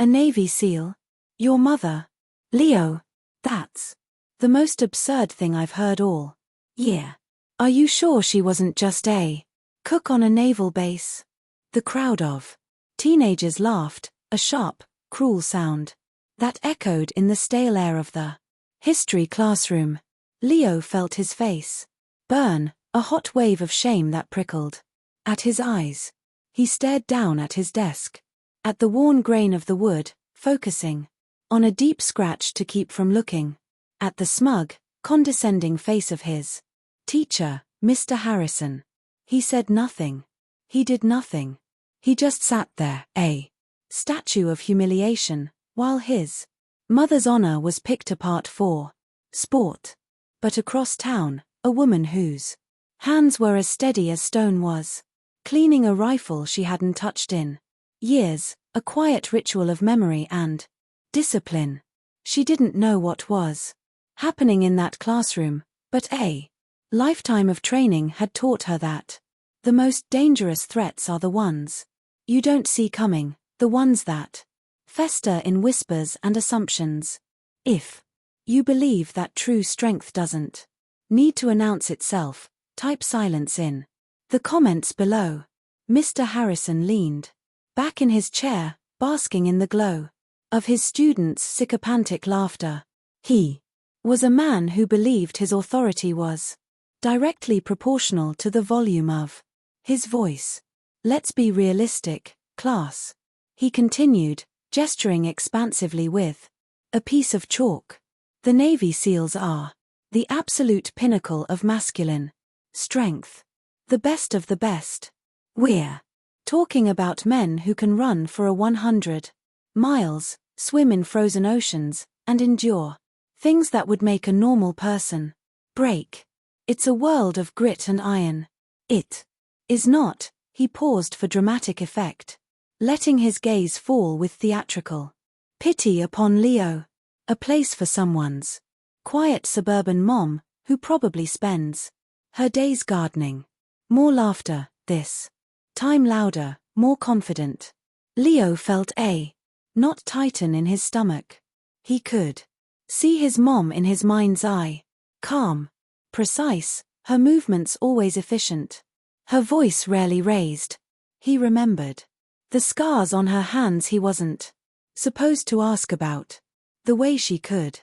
A Navy SEAL? Your mother? Leo, that's the most absurd thing I've heard all year. Are you sure she wasn't just a cook on a naval base? The crowd of teenagers laughed, a sharp, cruel sound that echoed in the stale air of the history classroom. Leo felt his face burn, a hot wave of shame that prickled at his eyes. He stared down at his desk, at the worn grain of the wood, focusing on a deep scratch to keep from looking at the smug, condescending face of his teacher, Mr. Harrison. He said nothing. He did nothing. He just sat there, a statue of humiliation, while his mother's honor was picked apart for sport. But across town, a woman whose hands were as steady as stone was cleaning a rifle she hadn't touched in years, a quiet ritual of memory and discipline. She didn't know what was happening in that classroom, but a lifetime of training had taught her that the most dangerous threats are the ones you don't see coming, the ones that fester in whispers and assumptions. If you believe that true strength doesn't need to announce itself, type silence in the comments below. Mr. Harrison leaned back in his chair, basking in the glow of his students' sycophantic laughter. He was a man who believed his authority was directly proportional to the volume of his voice. Let's be realistic, class, he continued, gesturing expansively with a piece of chalk. The Navy SEALs are the absolute pinnacle of masculine strength, the best of the best. We're talking about men who can run for 100 miles, swim in frozen oceans, and endure things that would make a normal person break. It's a world of grit and iron. It is not. He paused for dramatic effect, letting his gaze fall with theatrical pity upon Leo. A place for someone's quiet suburban mom, who probably spends her days gardening. More laughter, this time louder, more confident. Leo felt a knot tighten in his stomach. He could see his mom in his mind's eye. Calm, precise, her movements always efficient. Her voice rarely raised. He remembered the scars on her hands he wasn't supposed to ask about. The way she could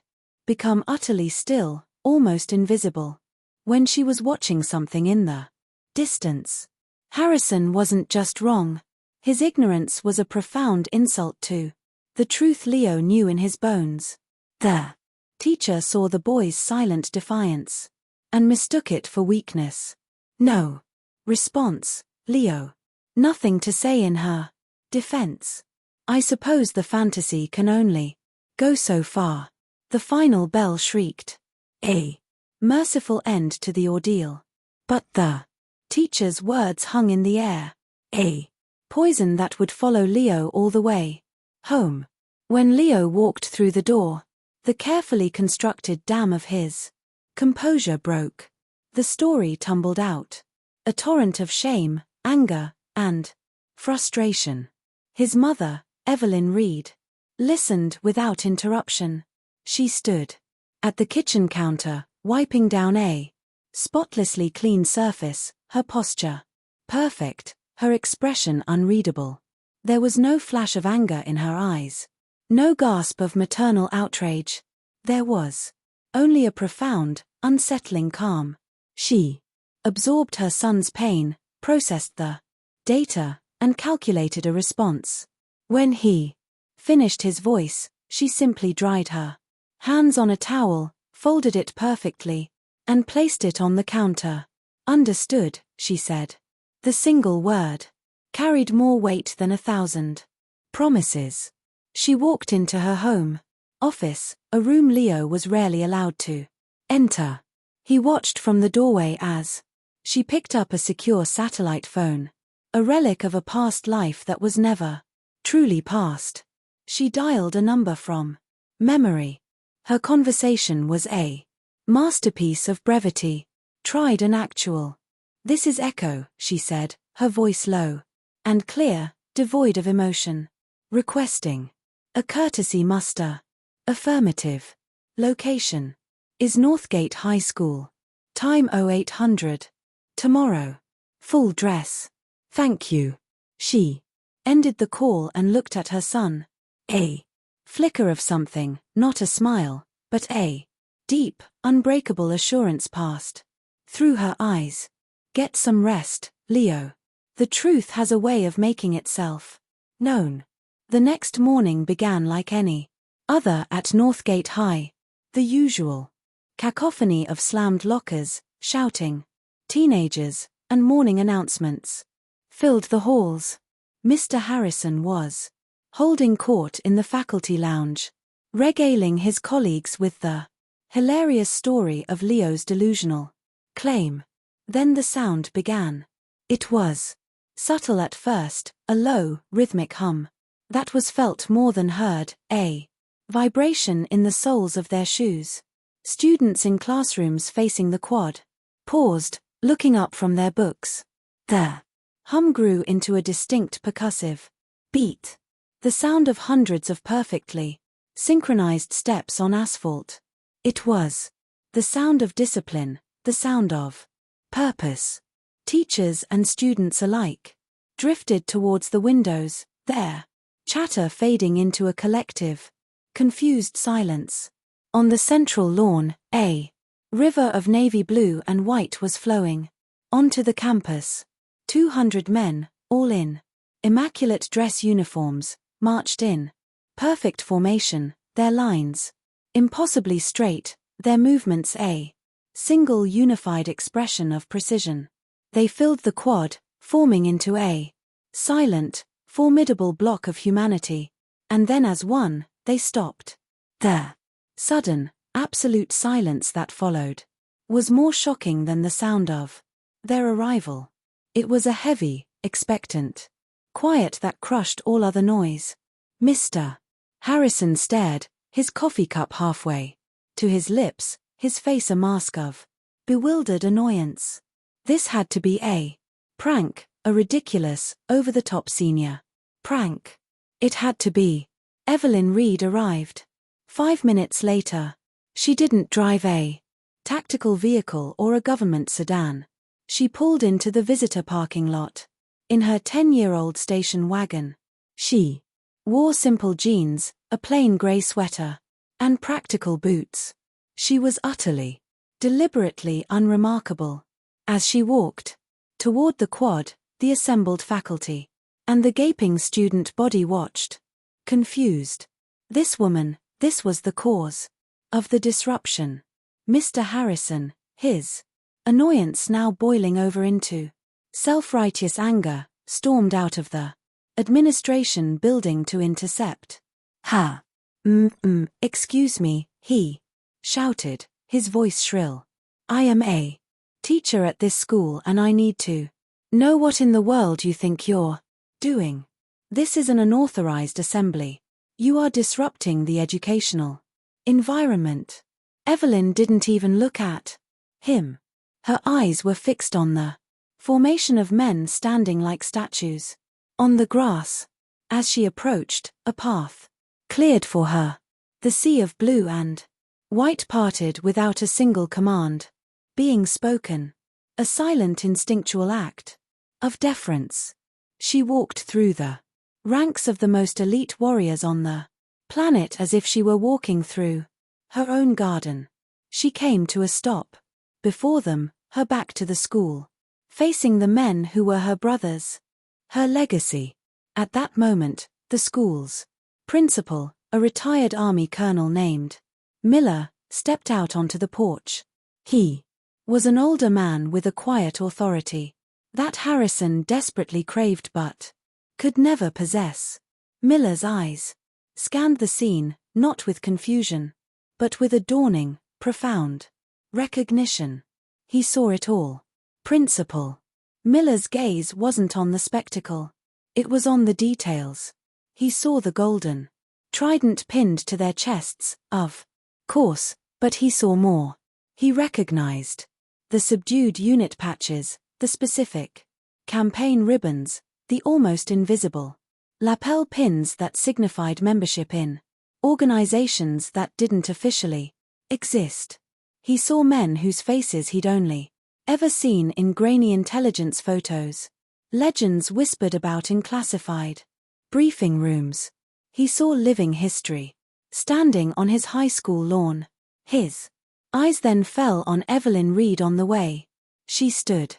become utterly still, almost invisible, when she was watching something in the distance. Harrison wasn't just wrong. His ignorance was a profound insult to the truth Leo knew in his bones. The teacher saw the boy's silent defiance and mistook it for weakness. No response, Leo. Nothing to say in her defense. I suppose the fantasy can only go so far. The final bell shrieked. A merciful end to the ordeal. But the teacher's words hung in the air. A poison that would follow Leo all the way home. When Leo walked through the door, the carefully constructed dam of his composure broke. The story tumbled out. A torrent of shame, anger, and frustration. His mother, Evelyn Reed, listened without interruption. She stood at the kitchen counter, wiping down a spotlessly clean surface, her posture perfect, her expression unreadable. There was no flash of anger in her eyes, no gasp of maternal outrage. There was only a profound, unsettling calm. She absorbed her son's pain, processed the data, and calculated a response. When he finished his voice, she simply dried her hands on a towel, folded it perfectly, and placed it on the counter. Understood, she said. The single word carried more weight than 1,000 promises. She walked into her home office, a room Leo was rarely allowed to enter. He watched from the doorway as she picked up a secure satellite phone, a relic of a past life that was never truly past. She dialed a number from memory. Her conversation was a masterpiece of brevity, tried and actual. "This is Echo," she said, her voice low and clear, devoid of emotion. "Requesting A courtesy muster. Affirmative. Location. Is Northgate High School. Time 0800. Tomorrow. Full dress. Thank you. She ended the call and looked at her son. A flicker of something, not a smile, but a deep, unbreakable assurance passed through her eyes. Get some rest, Leo. The truth has a way of making itself known. The next morning began like any other at Northgate High. The usual cacophony of slammed lockers, shouting, teenagers, and morning announcements filled the halls. Mr. Harrison was holding court in the faculty lounge, regaling his colleagues with the hilarious story of Leo's delusional claim. Then the sound began. It was subtle at first, a low, rhythmic hum that was felt more than heard, a vibration in the soles of their shoes. Students in classrooms facing the quad paused, looking up from their books. The hum grew into a distinct percussive beat, the sound of hundreds of perfectly synchronized steps on asphalt. It was the sound of discipline, the sound of purpose. Teachers and students alike drifted towards the windows, their chatter fading into a collective, confused silence. On the central lawn, a river of navy blue and white was flowing onto the campus. 200 men, all in immaculate dress uniforms, marched in perfect formation, their lines impossibly straight, their movements a single unified expression of precision. They filled the quad, forming into a silent, formidable block of humanity, and then as one, they stopped. The sudden, absolute silence that followed was more shocking than the sound of their arrival. It was a heavy, expectant quiet that crushed all other noise. Mr. Harrison stared, his coffee cup halfway to his lips, his face a mask of bewildered annoyance. This had to be a prank, a ridiculous, over-the-top senior prank. It had to be. Evelyn Reed arrived 5 minutes later. She didn't drive a tactical vehicle or a government sedan. She pulled into the visitor parking lot in her 10-year-old station wagon. She wore simple jeans, a plain gray sweater, and practical boots. She was utterly, deliberately unremarkable. As she walked toward the quad, the assembled faculty and the gaping student body watched, confused. This woman, this was the cause of the disruption. Mr. Harrison, his annoyance now boiling over into self-righteous anger, stormed out of the administration building to intercept. Excuse me, he shouted, his voice shrill. I am a teacher at this school and I need to know what in the world you think you're doing. This is an unauthorized assembly. You are disrupting the educational environment. Evelyn didn't even look at him. Her eyes were fixed on the formation of men standing like statues on the grass. As she approached, a path cleared for her. The sea of blue and white parted without a single command being spoken. A silent instinctual act of deference. She walked through the ranks of the most elite warriors on the planet as if she were walking through her own garden. She came to a stop. Before them, her back to the school, facing the men who were her brothers. Her legacy. At that moment, the school's principal, a retired army colonel named Miller, stepped out onto the porch. He was an older man with a quiet authority that Harrison desperately craved but could never possess. Miller's eyes scanned the scene, not with confusion, but with a dawning, profound recognition. He saw it all. Principal. Miller's gaze wasn't on the spectacle. It was on the details. He saw the golden trident pinned to their chests, of course, but he saw more. He recognized the subdued unit patches, the specific campaign ribbons, the almost invisible lapel pins that signified membership in organizations that didn't officially exist. He saw men whose faces he'd only ever seen in grainy intelligence photos. Legends whispered about in classified briefing rooms. He saw living history standing on his high school lawn. His eyes then fell on Evelyn Reed on the way she stood.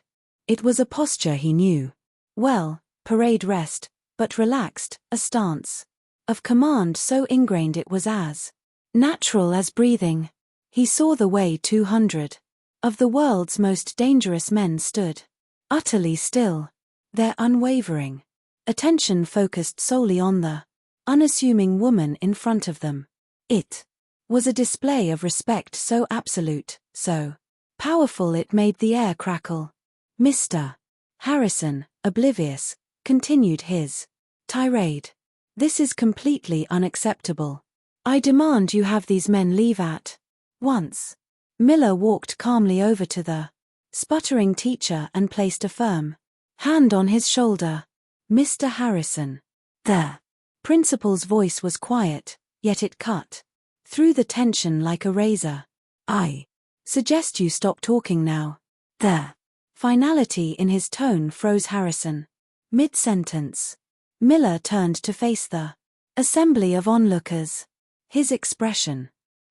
It was a posture he knew well, parade rest, but relaxed, a stance of command so ingrained it was as natural as breathing. He saw the way 200 of the world's most dangerous men stood, utterly still, their unwavering attention focused solely on the unassuming woman in front of them. It was a display of respect so absolute, so powerful it made the air crackle. Mr. Harrison, oblivious, continued his tirade. This is completely unacceptable. I demand you have these men leave at once. Miller walked calmly over to the sputtering teacher and placed a firm hand on his shoulder. Mr. Harrison. The principal's voice was quiet, yet it cut through the tension like a razor. I suggest you stop talking now. The finality in his tone froze Harrison mid-sentence. Miller turned to face the assembly of onlookers. His expression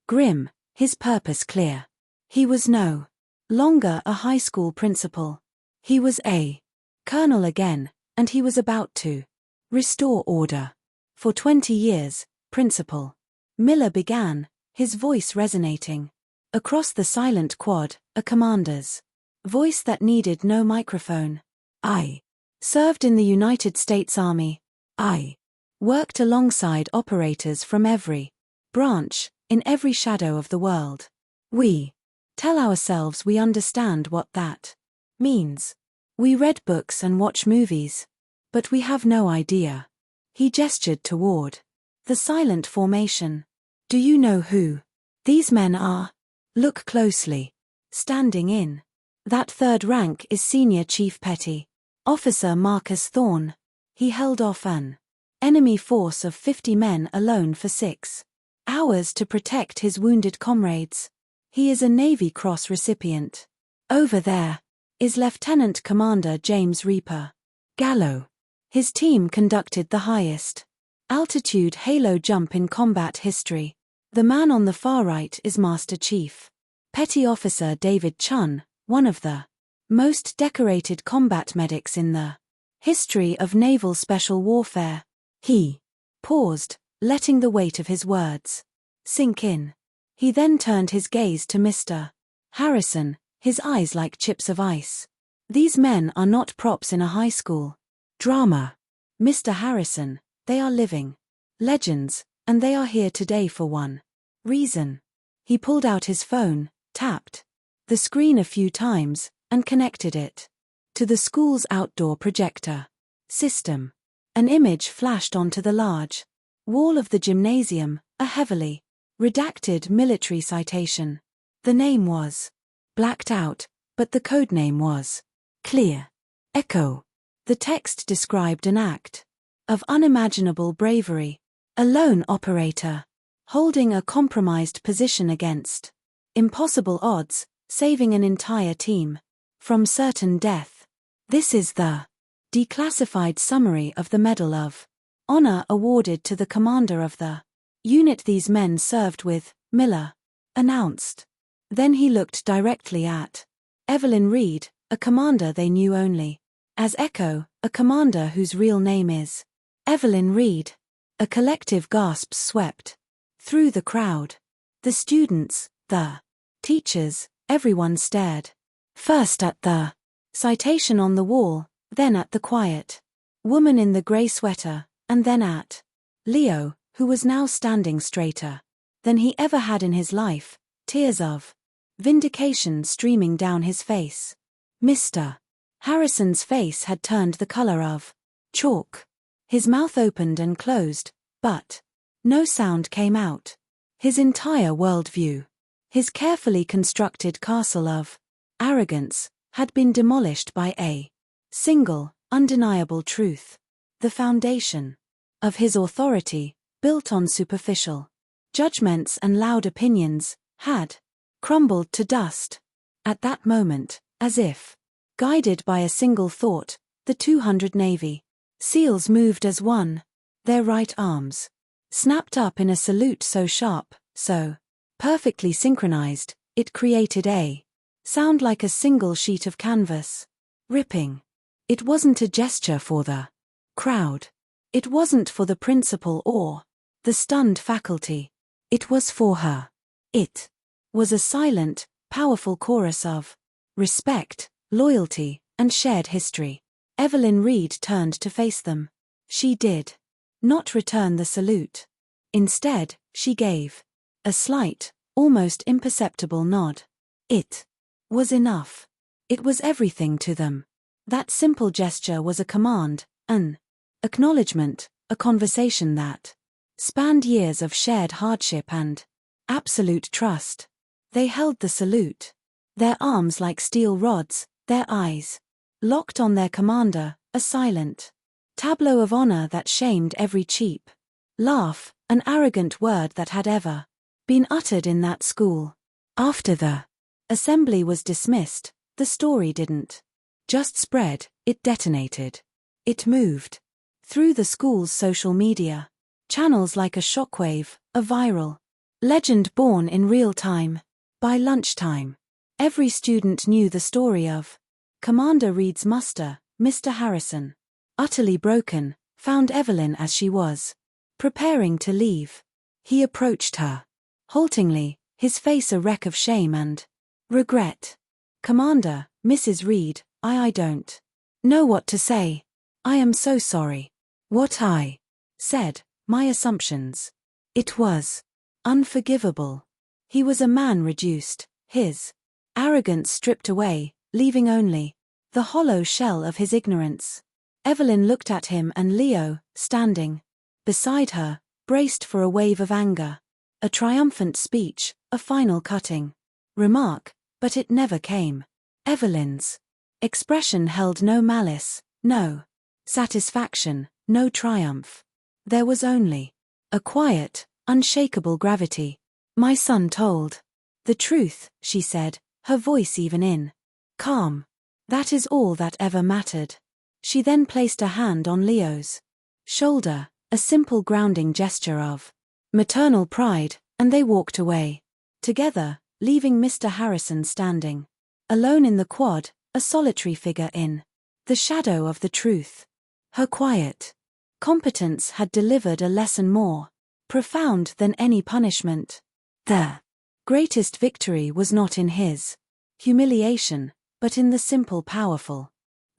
grim, his purpose clear. He was no longer a high school principal. He was a colonel again, and he was about to restore order. For 20 years, Principal Miller began, his voice resonating across the silent quad, a commander's voice that needed no microphone. I served in the United States Army. I worked alongside operators from every branch, in every shadow of the world. We tell ourselves we understand what that means. We read books and watch movies. But we have no idea. He gestured toward the silent formation. Do you know who these men are? Look closely. Standing in that third rank is Senior Chief Petty Officer Marcus Thorne. He held off an enemy force of 50 men alone for 6 hours to protect his wounded comrades. He is a Navy Cross recipient. Over there is Lieutenant Commander James Reaper Gallo. His team conducted the highest altitude halo jump in combat history. The man on the far right is Master Chief Petty Officer David Chun, one of the most decorated combat medics in the history of naval special warfare. He paused, letting the weight of his words sink in. He then turned his gaze to Mr. Harrison, his eyes like chips of ice. These men are not props in a high school drama. Mr. Harrison, they are living legends, and they are here today for one reason. He pulled out his phone, tapped the screen a few times, and connected it to the school's outdoor projector system. An image flashed onto the large wall of the gymnasium, a heavily redacted military citation. The name was blacked out, but the codename was clear. Echo. The text described an act of unimaginable bravery. A lone operator, holding a compromised position against impossible odds, saving an entire team from certain death. This is the declassified summary of the Medal of Honor awarded to the commander of the unit these men served with, Miller announced. Then he looked directly at Evelyn Reed, a commander they knew only as Echo, a commander whose real name is Evelyn Reed. A collective gasp swept through the crowd. The students, the teachers, everyone stared. First at the citation on the wall, then at the quiet woman in the grey sweater, and then at Leo, who was now standing straighter than he ever had in his life, tears of vindication streaming down his face. Mr. Harrison's face had turned the color of chalk. His mouth opened and closed, but no sound came out. His entire worldview, his carefully constructed castle of arrogance, had been demolished by a single, undeniable truth. The foundation of his authority, built on superficial judgments and loud opinions, had crumbled to dust. At that moment, as if guided by a single thought, the 200 Navy SEALs moved as one, their right arms snapped up in a salute so sharp, so perfectly synchronized, it created a sound like a single sheet of canvas ripping. It wasn't a gesture for the crowd. It wasn't for the principal or the stunned faculty. It was for her. It was a silent, powerful chorus of respect, loyalty, and shared history. Evelyn Reed turned to face them. She did not return the salute. Instead, she gave a slight, almost imperceptible nod. It was enough. It was everything to them. That simple gesture was a command, an acknowledgement, a conversation that spanned years of shared hardship and absolute trust. They held the salute, their arms like steel rods, their eyes locked on their commander, a silent tableau of honor that shamed every cheap laugh, an arrogant word that had ever been uttered in that school. After the assembly was dismissed, the story didn't just spread, it detonated. It moved through the school's social media channels like a shockwave, a viral legend born in real time. By lunchtime, every student knew the story of Commander Reed's muster. Mr. Harrison, utterly broken, found Evelyn as she was preparing to leave. He approached her haltingly, his face a wreck of shame and regret. "Commander, Mrs. Reed, I don't know what to say. I am so sorry. What I said, my assumptions. It was unforgivable." He was a man reduced, his arrogance stripped away, leaving only the hollow shell of his ignorance. Evelyn looked at him and Leo, standing beside her, braced for a wave of anger. A triumphant speech, a final cutting remark, but it never came. Evelyn's expression held no malice, no satisfaction, no triumph. There was only a quiet, unshakable gravity. "My son told the truth," she said, her voice even in calm. "That is all that ever mattered." She then placed a hand on Leo's shoulder, a simple grounding gesture of maternal pride, and they walked away together, leaving Mr. Harrison standing alone in the quad, a solitary figure in the shadow of the truth. Her quiet competence had delivered a lesson more profound than any punishment. The greatest victory was not in his humiliation, but in the simple, powerful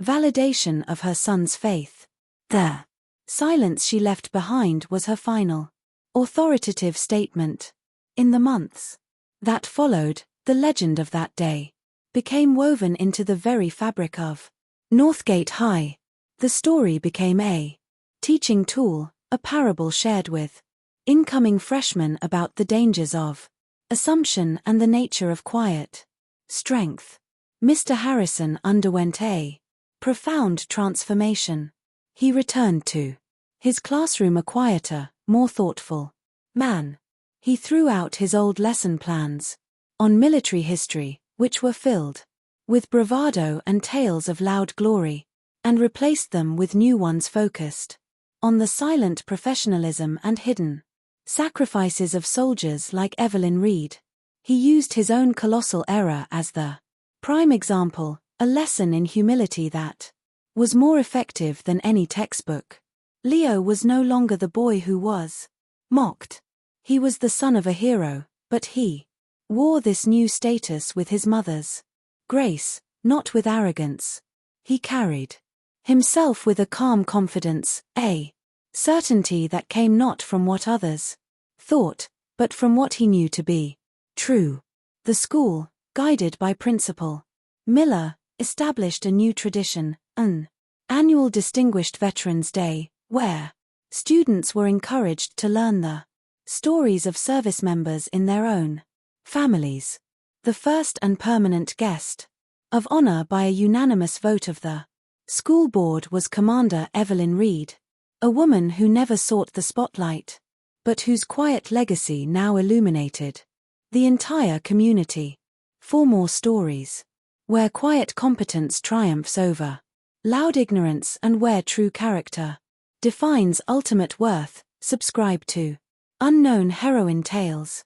validation of her son's faith. The silence she left behind was her final authoritative statement. In the months that followed, the legend of that day became woven into the very fabric of Northgate High. The story became a teaching tool, a parable shared with incoming freshmen about the dangers of assumption and the nature of quiet strength. Mr. Harrison underwent a profound transformation. He returned to his classroom a quieter, more thoughtful man. He threw out his old lesson plans on military history, which were filled with bravado and tales of loud glory, and replaced them with new ones focused on the silent professionalism and hidden sacrifices of soldiers like Evelyn Reed. He used his own colossal error as the prime example, a lesson in humility that was more effective than any textbook. Leo was no longer the boy who was mocked. He was the son of a hero, but he wore this new status with his mother's grace, not with arrogance. He carried himself with a calm confidence, a certainty that came not from what others thought, but from what he knew to be true. The school, guided by Principal Miller, established a new tradition, an annual Distinguished Veterans Day, where students were encouraged to learn the stories of service members in their own families. The first and permanent guest of honor by a unanimous vote of the school board was Commander Evelyn Reed. A woman who never sought the spotlight, but whose quiet legacy now illuminated the entire community. 4 more stories. Where quiet competence triumphs over loud ignorance and where true character defines ultimate worth. Subscribe to Unknown Heroine Tales.